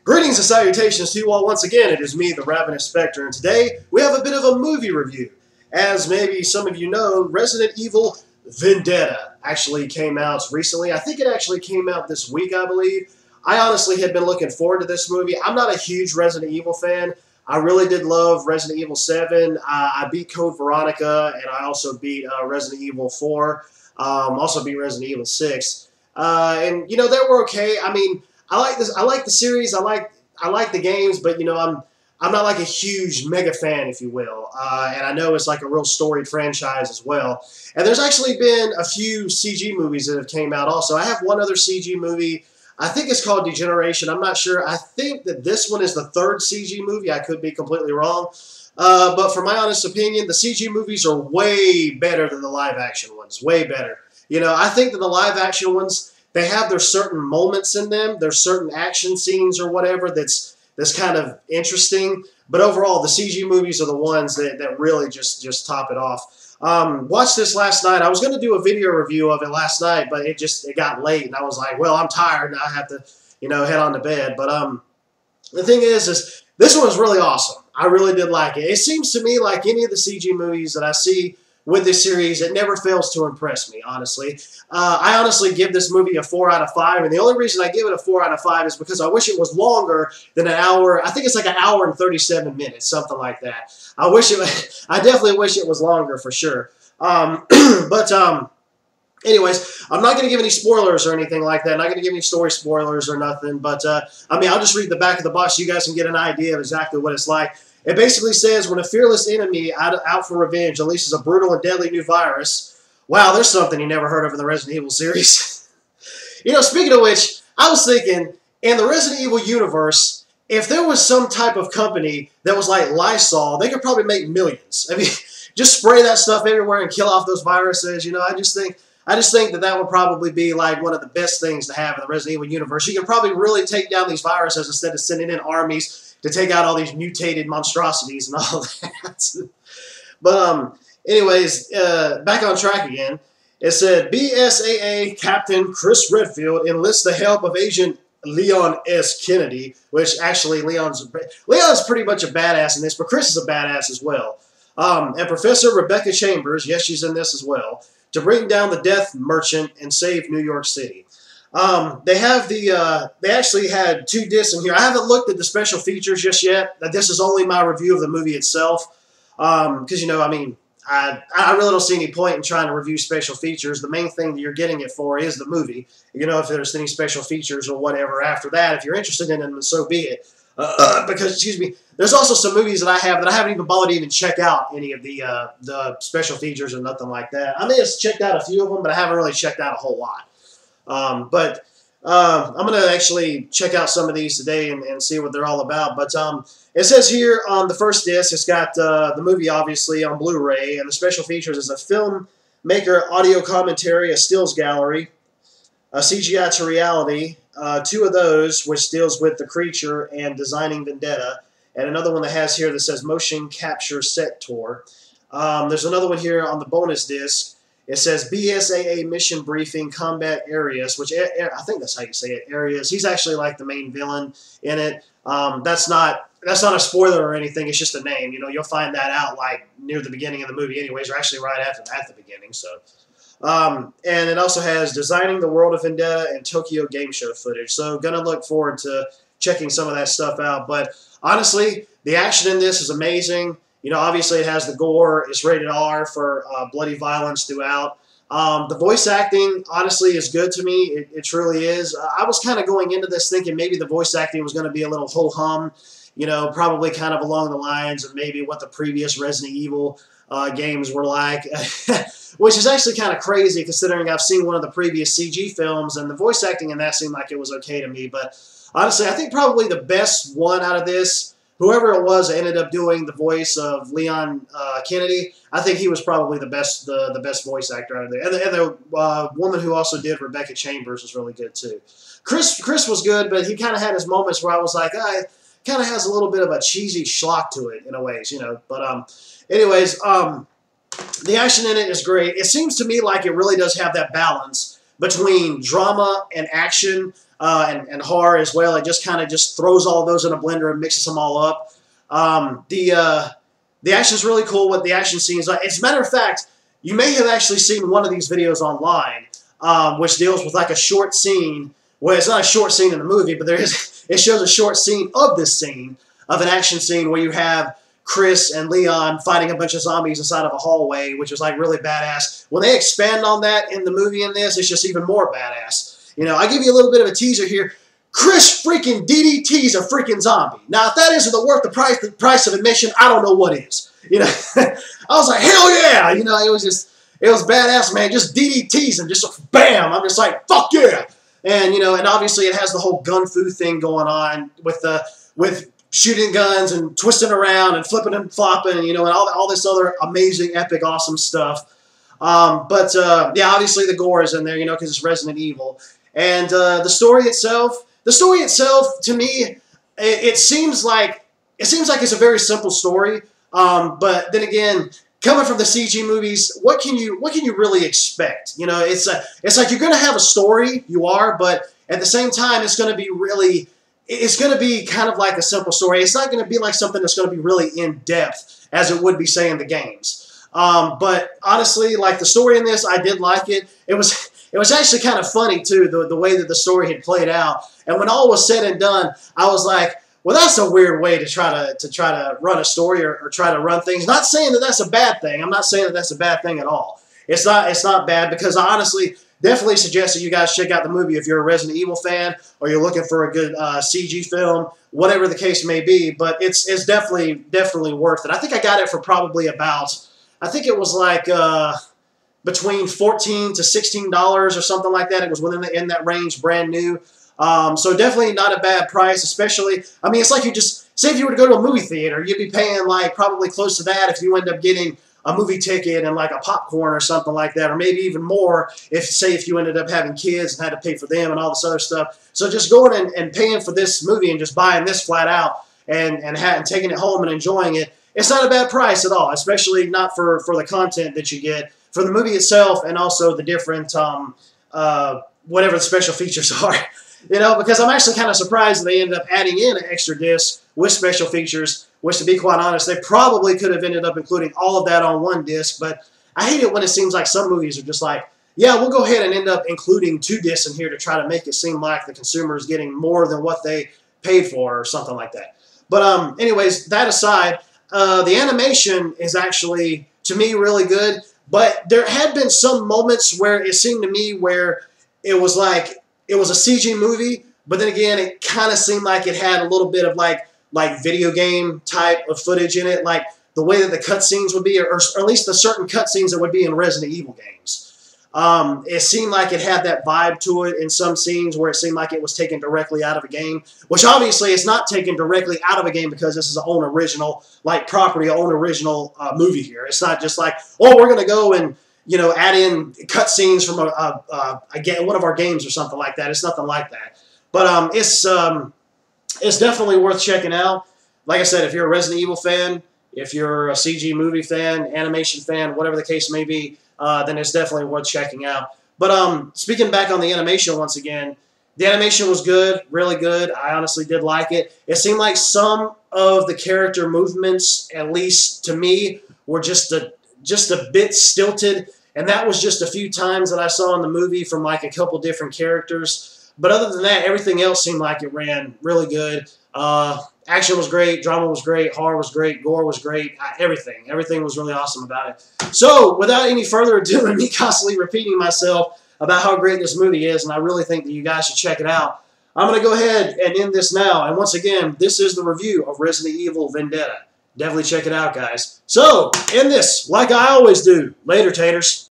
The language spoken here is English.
Greetings and salutations to you all once again. It is me, the Ravenous Spectre, and today we have a bit of a movie review. As maybe some of you know, Resident Evil Vendetta actually came out recently. I think it actually came out this week, I believe. I honestly had been looking forward to this movie. I'm not a huge Resident Evil fan. I really did love Resident Evil 7. I beat Code Veronica, and I also beat Resident Evil 4. Also beat Resident Evil 6. And, you know, they were okay. I mean, I like this. I like the series. I like the games, but you know, I'm not like a huge mega fan, if you will. And I know it's like a real storied franchise as well. And there's actually been a few CG movies that have came out also. I have one other CG movie. I think it's called Degeneration. I'm not sure. I think that this one is the third CG movie. I could be completely wrong. But for my honest opinion, the CG movies are way better than the live action ones. Way better. You know, I think that the live action ones, they have their certain moments in them. There's certain action scenes or whatever that's kind of interesting. But overall, the CG movies are the ones that really just top it off. Watched this last night. I was going to do a video review of it last night, but it got late, and I was like, well, I'm tired, and I have to, you know, head on to bed. But the thing is this one was really awesome. I really did like it. It seems to me like any of the CG movies that I see with this series, it never fails to impress me, honestly. I honestly give this movie a 4 out of 5, and the only reason I give it a 4 out of 5 is because I wish it was longer than an hour. I think it's like an hour and 37 minutes, something like that. I definitely wish it was longer for sure. Anyways, I'm not going to give any spoilers or anything like that. I'm not going to give any story spoilers or nothing, but, I mean, I'll just read the back of the box so you guys can get an idea of exactly what it's like. It basically says, when a fearless enemy out for revenge unleashes a brutal and deadly new virus. Wow, there's something you never heard of in the Resident Evil series. You know, speaking of which, I was thinking, in the Resident Evil universe, if there was some type of company that was like Lysol, they could probably make millions. I mean, just spray that stuff everywhere and kill off those viruses. You know, I just think that would probably be like one of the best things to have in the Resident Evil universe. You can probably really take down these viruses instead of sending in armies to take out all these mutated monstrosities and all that. But anyways, back on track again. It said, BSAA Captain Chris Redfield enlists the help of Agent Leon S. Kennedy, which actually Leon's pretty much a badass in this, but Chris is a badass as well. And Professor Rebecca Chambers, yes, she's in this as well, to bring down the Death Merchant and save New York City. They actually had 2 discs in here. I haven't looked at the special features just yet. This is only my review of the movie itself. Because, you know, I mean, I really don't see any point in trying to review special features. The main thing that you're getting it for is the movie. You know, if there's any special features or whatever after that, if you're interested in them, so be it. Because, excuse me, there's also some movies that I haven't even bothered to even check out any of the special features or nothing like that. I may have checked out a few of them, but I haven't really checked out a whole lot. I'm going to actually check out some of these today and see what they're all about. But it says here on the first disc, it's got the movie, obviously, on Blu-ray, and the special features is a filmmaker audio commentary, a stills gallery, a CGI to reality, 2 of those, which deals with the creature and designing Vendetta, and another one that has here that says motion capture set tour. There's another one here on the bonus disc. It says BSAA mission briefing combat areas, which I think that's how you say it, areas. He's actually like the main villain in it. That's not a spoiler or anything. It's just a name. You know, you'll find that out like near the beginning of the movie anyways, or actually right at the beginning. So, and it also has designing the world of Vendetta and Tokyo game show footage. So gonna look forward to checking some of that stuff out. But honestly, the action in this is amazing. You know, obviously it has the gore. It's rated R for bloody violence throughout. The voice acting, honestly, is good to me. It truly is. I was kind of going into this thinking maybe the voice acting was going to be a little ho-hum, you know, probably kind of along the lines of maybe what the previous Resident Evil games were like, which is actually kind of crazy considering I've seen one of the previous CG films, and the voice acting in that seemed like it was okay to me. But honestly, I think probably the best one out of this, whoever it was that ended up doing the voice of Leon Kennedy, I think he was probably the best voice actor out of there. And the woman who also did Rebecca Chambers was really good too. Chris was good, but he kind of had his moments where I was like, it kind of has a little bit of a cheesy schlock to it in a ways, you know. But anyways, the action in it is great. It seems to me like it really does have that balance between drama and action. and horror as well. It just kind of just throws all of those in a blender and mixes them all up. The action's really cool. What the action scenes like. As a matter of fact, you may have actually seen one of these videos online, which deals with like a short scene. Well, it's not a short scene in the movie, but there is. It shows a short scene of this scene, of an action scene where you have Chris and Leon fighting a bunch of zombies inside of a hallway, which is like really badass. When they expand on that in the movie in this, it's just even more badass. You know, I give you a little bit of a teaser here. Chris freaking DDT's a freaking zombie. Now, if that isn't worth the price of admission, I don't know what is. You know, I was like, hell yeah! You know, it was badass, man. Just DDT's and just bam! I'm just like, fuck yeah! And you know, and obviously it has the whole gun fu thing going on with shooting guns and twisting around and flipping and flopping, you know, and all this other amazing, epic, awesome stuff. Yeah, obviously the gore is in there, you know, because it's Resident Evil. And the story itself, to me, it seems like it's a very simple story. But then again, coming from the CG movies, what can you really expect? You know, it's like you're going to have a story, but at the same time, it's going to be kind of like a simple story. It's not going to be like something that's going to be really in depth as it would be, say, in the games. But honestly, like the story in this, I did like it. It was actually kind of funny too, the way that the story had played out. And when all was said and done, I was like, well, that's a weird way to try to run a story or try to run things. Not saying that that's a bad thing. I'm not saying that that's a bad thing at all. It's not bad, because I honestly definitely suggest that you guys check out the movie if you're a Resident Evil fan or you're looking for a good CG film, whatever the case may be. But it's definitely worth it. I think I got it for probably about, I think it was like between $14 to $16 or something like that. It was in that range, brand new. So definitely not a bad price, especially, I mean, it's like you just, say if you were to go to a movie theater, you'd be paying like probably close to that if you end up getting a movie ticket and like a popcorn or something like that, or maybe even more if you ended up having kids and had to pay for them and all this other stuff. So just going and paying for this movie and just buying this flat out and taking it home and enjoying it, it's not a bad price at all, especially not for the content that you get, for the movie itself, and also the different, whatever the special features are. You know, because I'm actually kind of surprised they ended up adding in an extra disc with special features, which, to be quite honest, they probably could have ended up including all of that on one disc. But I hate it when it seems like some movies are just like, yeah, we'll go ahead and end up including 2 discs in here to try to make it seem like the consumer is getting more than what they paid for or something like that. But anyways, that aside, the animation is actually, to me, really good. But there had been some moments where it seemed to me where it was like, it was a CG movie, but then again, it kind of seemed like it had a little bit of like video game type of footage in it, like the way that the cutscenes would be, or at least the certain cutscenes that would be in Resident Evil games. It seemed like it had that vibe to it in some scenes where it seemed like it was taken directly out of a game, which obviously is not taken directly out of a game because this is an own original like property, own original movie here. It's not just like, oh, we're going to go and, you know, add in cutscenes from one of our games or something like that. It's nothing like that. But it's definitely worth checking out. Like I said, if you're a Resident Evil fan, if you're a CG movie fan, animation fan, whatever the case may be, then it's definitely worth checking out. But speaking back on the animation once again, the animation was good, really good. I honestly did like it. It seemed like some of the character movements, at least to me, were just a bit stilted. And that was just a few times that I saw in the movie from like a couple different characters. But other than that, everything else seemed like it ran really good. Action was great. Drama was great. Horror was great. Gore was great. Everything was really awesome about it. So without any further ado and me constantly repeating myself about how great this movie is, and I really think that you guys should check it out, I'm going to go ahead and end this now. And once again, this is the review of Resident Evil Vendetta. Definitely check it out, guys. So, end this like I always do. Later, taters.